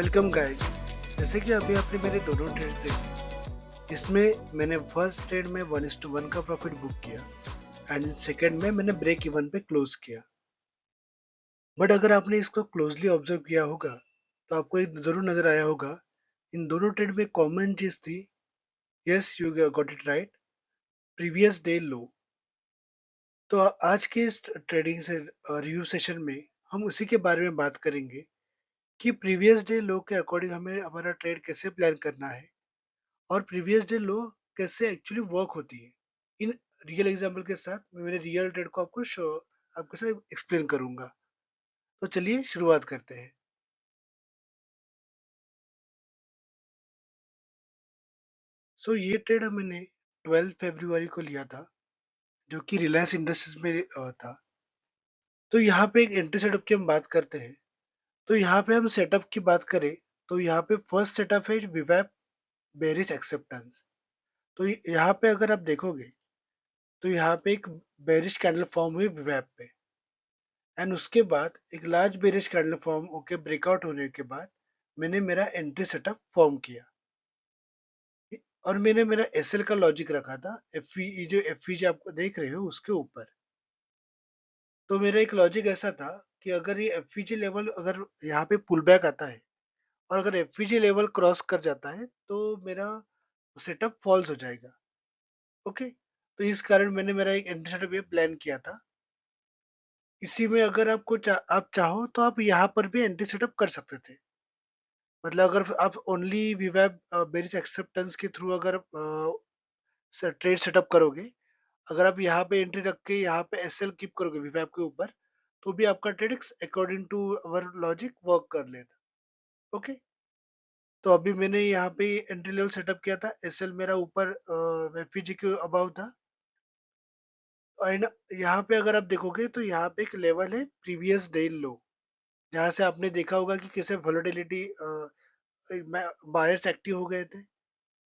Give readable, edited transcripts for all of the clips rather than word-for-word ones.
Welcome guys. जैसे कि अभी आपने मेरे दोनों ट्रेड्स देखे, इसमें मैंने फर्स्ट ट्रेड में 1:1 का प्रॉफिट बुक किया एंड सेकंड में मैंने ब्रेक इवन पे क्लोज किया। बट अगर आपने इसको क्लोजली ऑब्जर्व किया होगा तो आपको एक जरूर नजर आया होगा, इन दोनों ट्रेड में कॉमन चीज थी। Yes, you got it right, previous day लो। तो आज के इस ट्रेडिंग से रिव्यू सेशन में हम उसी के बारे में बात करेंगे कि प्रीवियस डे लो के अकॉर्डिंग हमें हमारा ट्रेड कैसे प्लान करना है और प्रीवियस डे लो कैसे एक्चुअली वर्क होती है। इन रियल एग्जांपल के साथ मैं मेरे रियल ट्रेड को आपके साथ एक्सप्लेन करूंगा। तो चलिए शुरुआत करते हैं। ये ट्रेड मैंने 12 फरवरी को लिया था, जो कि रिलायंस इंडस्ट्रीज में था। तो यहाँ पे एक एंट्री सेटअप की हम बात करते हैं। तो यहाँ पे हम सेटअप की बात करें तो यहाँ पे फर्स्ट सेटअप है विवैप बेरिश एक्सेप्टेंस। तो यहाँ पे अगर आप देखोगे तो यहाँ पे एक बेरिश कैंडल फॉर्म हुई विवैप पे एंड उसके बाद एक लार्ज बेरिश कैंडल फॉर्म होके ब्रेकआउट होने के बाद मैंने मेरा एंट्री सेटअप फॉर्म किया और मैंने मेरा एसएल का लॉजिक रखा था एफ जो एफ आप देख रहे हो उसके ऊपर। तो मेरा एक लॉजिक ऐसा था कि अगर ये एफ लेवल अगर यहाँ पे पुल बैक आता है और अगर एफ लेवल क्रॉस कर जाता है तो मेरा सेटअप फॉल्स हो जाएगा। ओके, तो इस कारण मैंने मेरा एक एंट्री सेटअप ये प्लान किया था। इसी में अगर आप चाहो तो आप यहाँ पर भी एंट्री सेटअप कर सकते थे। मतलब अगर आप ओनली वीवैप बेरिस एक्सेप्टेंस के थ्रू अगर ट्रेड सेटअप करोगे, अगर आप यहाँ पे एंट्री रख के यहाँ पे एसएल कीप करोगे वीवैप के ऊपर, तो भी आपका trade according to our logic work कर लेता। ओके, तो अभी मैंने यहाँ पे एंट्री लेवल सेटअप किया था, एसएल मेरा ऊपर एफईजी के अबाव था। एंड यहाँ पे अगर आप देखोगे तो यहाँ पे एक लेवल है प्रीवियस डे लो, जहाँ से आपने देखा होगा कि कैसे वोलेटिलिटी बायर्स एक्टिव हो गए थे।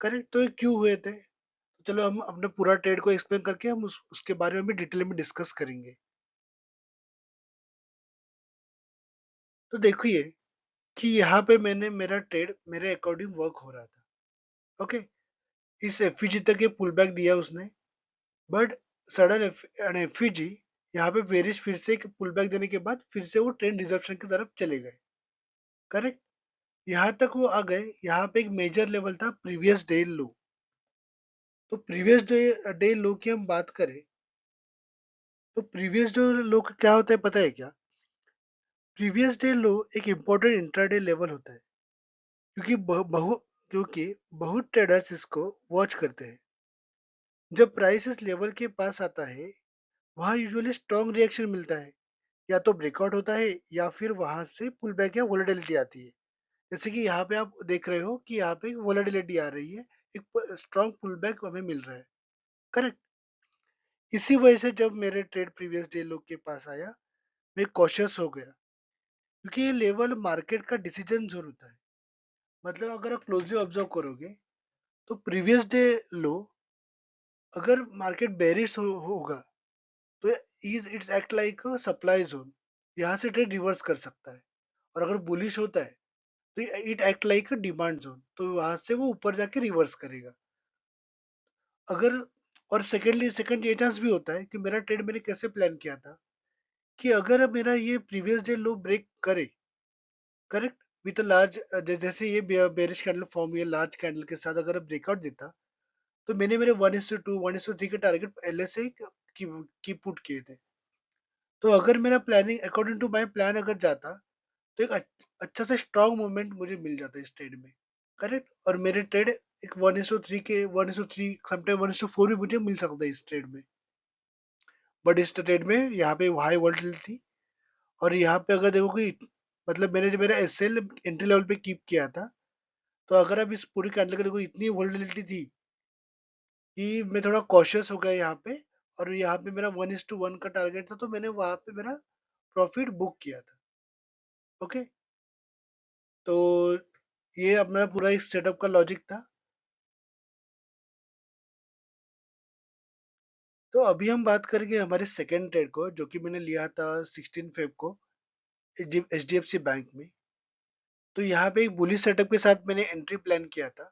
करेक्ट, तो ये क्यों हुए थे? तो चलो हम अपने पूरा ट्रेड को एक्सप्लेन करके हम उसके बारे में भी डिटेल में डिस्कस करेंगे। तो देखिए कि यहाँ पे मैंने मेरा ट्रेड मेरे अकॉर्डिंग वर्क हो रहा था। ओके, इस एफईजी तक ये पुल बैक दिया उसने, बट सडन एफईजी यहाँ पे बेरिश फिर से एक पुल बैक देने के बाद फिर से वो ट्रेंड रिजर्वेशन की तरफ चले गए। करेक्ट, यहाँ तक वो आ गए। यहाँ पे एक मेजर लेवल था प्रीवियस डे लो। तो प्रीवियस डे लो की हम बात करें तो प्रीवियस डे लो का क्या होता है पता है क्या? प्रीवियस डे लो एक इम्पोर्टेंट इंट्राडे लेवल होता है, क्योंकि क्योंकि बहुत ट्रेडर्स इसको वॉच करते हैं। जब प्राइस इस लेवल के पास आता है, वहां यूजुअली स्ट्रॉन्ग रिएक्शन मिलता है, या तो ब्रेकआउट होता है या फिर वहां से पुल बैक या वोलेटिलिटी आती है। जैसे कि यहाँ पे आप देख रहे हो कि यहाँ पे वोलेटिलिटी आ रही है, एक स्ट्रॉन्ग पुल बैक हमें मिल रहा है। करेक्ट, इसी वजह से जब मेरे ट्रेड प्रीवियस डे लो के पास आया, मैं कॉशियस हो गया, क्योंकि ये लेवल मार्केट का डिसीजन जोन होता है। मतलब अगर आप क्लोजली ऑब्जर्व करोगे तो प्रीवियस डे लो, अगर मार्केट बेरिश होगा तो it's act like supply zone, यहाँ से ट्रेड रिवर्स कर सकता है। और अगर बुलिश होता है तो it act like demand zone, तो वहां से वो ऊपर जाके रिवर्स करेगा। अगर और सेकंड ये चांस भी होता है कि मेरा ट्रेड मैंने कैसे प्लान किया था कि अगर मेरा ये प्रीवियस डे लो ब्रेक करे, करेक्ट, विद लार्ज, जैसे ये बेरिश कैंडल फॉर्म हुई लार्ज कैंडल के साथ अगर ब्रेकआउट देता, तो मैंने मेरे 1:2 1:3 के टारगेट पहले से की पुट किए थे। तो अगर मेरा planning according to my plan अगर जाता, तो एक अच्छा सा स्ट्रॉन्ग मूवमेंट मुझे मिल जाता इस ट्रेड में। करेक्ट, और मेरे ट्रेड एक 1:3 के 1:3 समटाइम 1:4 भी मुझे मिल सकता है इस ट्रेड में। बट इस ट्रेड में यहाँ पे हाई वोल्टिलिटी थी। और यहाँ पे अगर देखो कि मतलब मैंने जो मेरा एसएल एंट्री लेवल पे कीप किया था, तो अगर आप इस पूरी कैंडल को देखो, इतनी वोलेटिलिटी थी कि मैं थोड़ा कॉशियस हो गया यहाँ पे। और यहाँ पे मेरा 1:1 का टारगेट था, तो मैंने वहां पे मेरा प्रॉफिट बुक किया था। ओके, तो ये अपना पूरा एक सेटअप का लॉजिक था। तो अभी हम बात करेंगे हमारे सेकेंड ट्रेड को, जो कि मैंने लिया था 16 फेब को H D F C bank में। तो यहाँ पे एक बुलिश सेटअप के साथ मैंने एंट्री प्लान किया था।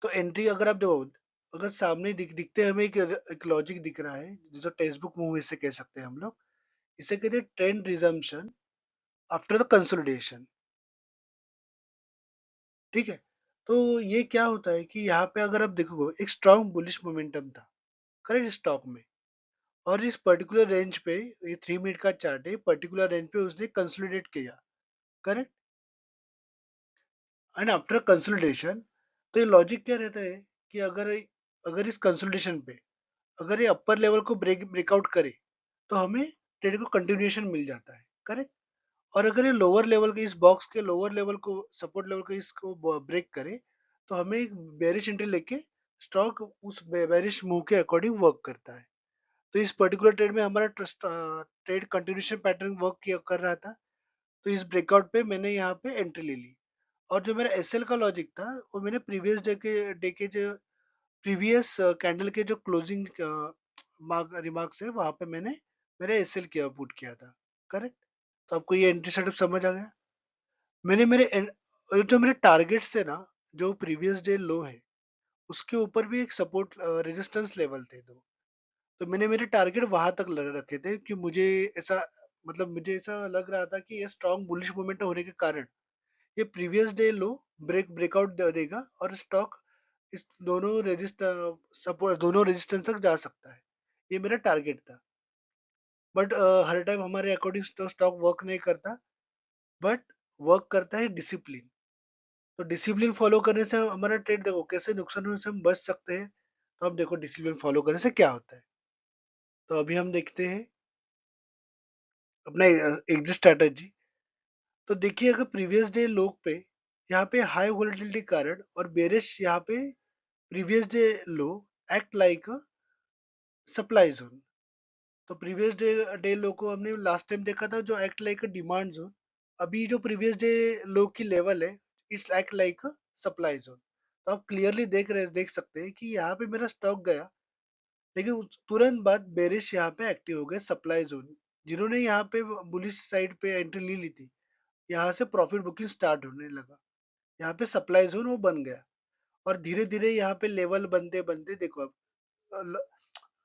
तो एंट्री अगर आप देखो, अगर सामने दिखते हमें एक लॉजिक दिख रहा है, जिसे टेक्स्ट बुक मूव से कह सकते हैं हम लोग। इसे कहते हैं trend resumption after the consolidation. ठीक है। तो ये क्या होता है कि यहाँ पे अगर आप देखोगे, एक स्ट्रॉन्ग बुलिश मोमेंटम था करेक्ट स्टॉक में, और इस पर्टिकुलर रेंज पे, ये 3 मिनट का चार्ट है, पर्टिकुलर रेंज पे उसने कंसोलिडेट किया करेक्ट। एंड आफ्टर कंसोलिडेशन, तो ये लॉजिक क्या रहता है कि अगर अगर इस कंसोलिडेशन पे अगर ये अपर लेवल को ब्रेकआउट करे, तो हमें ट्रेड को कंटिन्यूएशन मिल जाता है करेक्ट। और अगर ये लोअर लेवल के, इस बॉक्स के लोअर लेवल को, सपोर्ट लेवल को, इसको ब्रेक करे, तो हमें एक बेरिश एंट्री लेके स्टॉक उस बेरिश मूव के अकॉर्डिंग वर्क करता है। तो इस पर्टिकुलर ट्रेड में हमारा ट्रेड कंटिन्यूएशन पैटर्न वर्क किया कर रहा था। तो इस ब्रेकआउट पे मैंने यहाँ पे एंट्री ले ली। और जो मेरा एसएल का लॉजिक था, वो मैंने प्रीवियस डे के जो प्रीवियस कैंडल के जो क्लोजिंग रिमार्क्स है, वहां पे मैंने मेरा एसएल किया पुट किया था करेक्ट। तो आपको ये एंट्री सेटअप समझ आ गया। मैंने जो मेरे टारगेट्स थे ना, जो प्रीवियस डे लो है, उसके ऊपर भी एक सपोर्ट रेजिस्टेंस लेवल थे दो। तो मैंने मेरे टारगेट वहां तक रखे थे कि मुझे ऐसा, मतलब मुझे ऐसा लग रहा था कि ये स्ट्रॉन्ग बुलिश मोमेंट होने के कारण ये प्रीवियस डे लो ब्रेकआउट देगा, और स्टॉक इस दोनों रेजिस्टेंस तक जा सकता है। ये मेरा टारगेट था। बट हर टाइम हमारे अकॉर्डिंग स्टॉक वर्क नहीं करता, बट वर्क करता है डिसिप्लिन। तो डिसिप्लिन फॉलो करने से हमारा ट्रेड, देखो कैसे नुकसान होने से हम बच सकते हैं। तो अब देखो डिसिप्लिन फॉलो करने से क्या होता है। तो अभी हम देखते हैं अपना एग्जिट स्ट्रेटजी। तो देखिए, अगर प्रीवियस डे लो पे, यहाँ पे हाई वोलेटिलिटी कारण और बेरिश यहाँ पे प्रीवियस डे लो एक्ट लाइक सप्लाई जोन। तो प्रीवियस डे लो को हमने लास्ट टाइम देखा था, जो एक्ट लाइक डिमांड जोन। अभी जो प्रीवियस डे लो की लेवल है, it's act like supply zone. तो आप क्लियरली देख सकते हैं कि यहाँ पे मेरा स्टॉक गया, लेकिन तुरंत बाद बेरिश यहाँ पे एक्टिव हो गए सप्लाई जोन। जिन्होंने यहाँ पे बुलिश साइड पे एंट्री ली थी, यहाँ से प्रॉफिट बुकिंग स्टार्ट होने लगा। यहाँ पे सप्लाई जोन वो बन गया। और धीरे धीरे यहाँ पे लेवल बनते बनते देखो, अब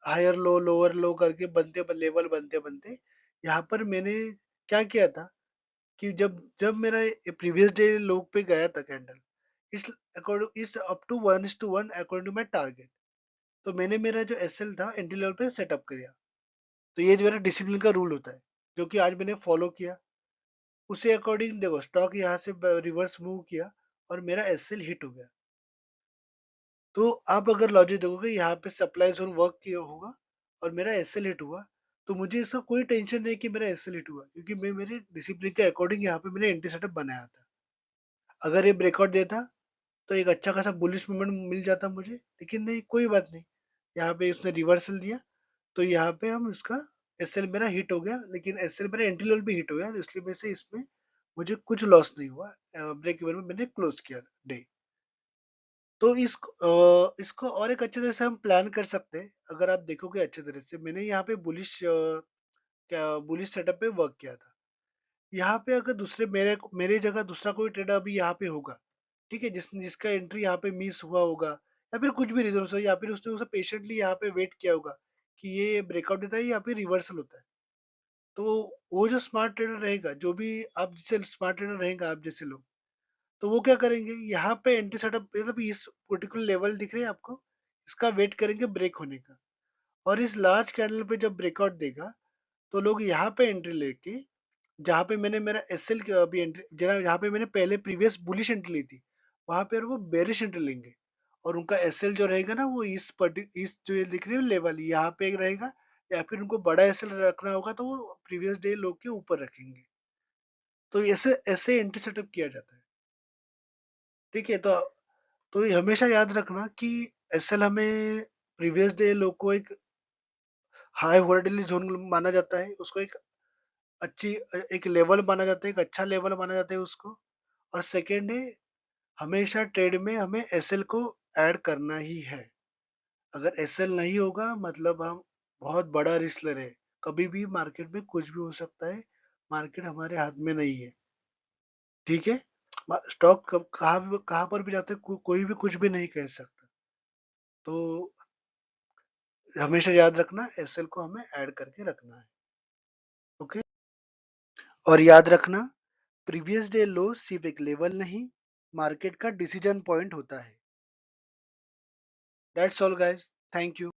हायर लो लोअर लो करके बनते लेवल बनते बनते, यहाँ पर मैंने क्या किया था कि जब जब मेरा प्रीवियस डे लो पे गया था कैंडल, इस अकॉर्डिंग इस up to 1:1 according to my target, तो मैंने मेरा जो एसएल था एंट्री लेवल पे सेटअप किया। तो ये जो मेरा डिसिप्लिन का रूल होता है, जो कि आज मैंने फॉलो किया। उसी अकॉर्डिंग देखो स्टॉक यहाँ से रिवर्स मूव किया, और मेरा एसएल हिट हो गया। तो आप अगर लॉजिक देखोगे, यहाँ पे सप्लाई जोन वर्क किया होगा और मेरा एसएल हिट हुआ, तो मुझे इसका कोई टेंशन नहीं कि मेरा एसएल हिट हुआ, क्योंकि मैं मेरे डिसिप्लिन के अकॉर्डिंग यहाँ पे मैंने एंटी सेटअप बनाया था। अगर ये ब्रेकआउट देता, तो एक अच्छा खासा बुलिश मूवमेंट मिल जाता मुझे, लेकिन नहीं, कोई बात नहीं। यहाँ पे उसने रिवर्सल दिया, तो यहाँ पे हम इसका एसएल मेरा हिट हो गया, लेकिन एसएल मेरा एंट्री लेवल भी हिट हो गया, तो इसलिए में से इसमें मुझे कुछ लॉस नहीं हुआ। ब्रेक इवन में मैंने क्लोज किया डे। तो इसको और एक अच्छे तरह से हम प्लान कर सकते हैं। अगर आप देखोगे अच्छे तरह से, मैंने यहाँ पे क्या बुलिश सेटअप पे वर्क किया था। यहाँ पे अगर दूसरे मेरे मेरे जगह दूसरा कोई ट्रेडर अभी यहाँ पे होगा, ठीक है, जिसका एंट्री यहाँ पे मिस हुआ होगा, या फिर कुछ भी रीजन से, या फिर उसने उसे पेशेंटली यहाँ पे वेट किया होगा कि ये ब्रेकआउट देता है या फिर रिवर्सल होता है। तो वो जो स्मार्ट ट्रेडर रहेगा, जो भी आप जैसे स्मार्ट ट्रेडर रहेगा, आप जैसे लोग, तो वो क्या करेंगे, यहाँ पे एंट्री सेटअप, मतलब इस पर्टिकुलर लेवल दिख रहे हैं आपको, इसका वेट करेंगे ब्रेक होने का। और इस लार्ज कैंडल पे जब ब्रेकआउट देगा, तो लोग यहाँ पे एंट्री लेके, जहाँ पे मैंने मेरा एसएल की अभी एंट्री, जरा जहाँ पे मैंने पहले प्रीवियस बुलिश एंट्री ली थी, वहां पे वो बेरिश एंट्री लेंगे। और उनका एसएल जो रहेगा ना, वो इस जो ये दिख रही है लेवल, यहाँ पे एक रहेगा, या फिर उनको बड़ा एसएल रखना होगा, तो वो प्रीवियस डे लो के ऊपर रखेंगे। तो ऐसे ऐसे एंट्री सेटअप किया जाता है। ठीक है। तो ये हमेशा याद रखना कि एसएल हमें प्रीवियस डे लो को एक हाई वोलेटिलिटी जोन माना जाता है, उसको एक अच्छी एक लेवल माना जाता है, एक अच्छा लेवल माना जाता है उसको। और सेकेंड है, हमेशा ट्रेड में हमें एसएल को ऐड करना ही है। अगर एसएल नहीं होगा, मतलब हम बहुत बड़ा रिस्क ले रहे हैं। कभी भी मार्केट में कुछ भी हो सकता है, मार्केट हमारे हाथ में नहीं है। ठीक है। स्टॉक कहाँ पर भी जाते कोई भी कुछ भी नहीं कह सकता। तो हमेशा याद रखना एसएल को हमें ऐड करके रखना है। ओके। और याद रखना प्रीवियस डे लो सिर्फ एक लेवल नहीं, मार्केट का डिसीजन पॉइंट होता है। That's all guys, thank you.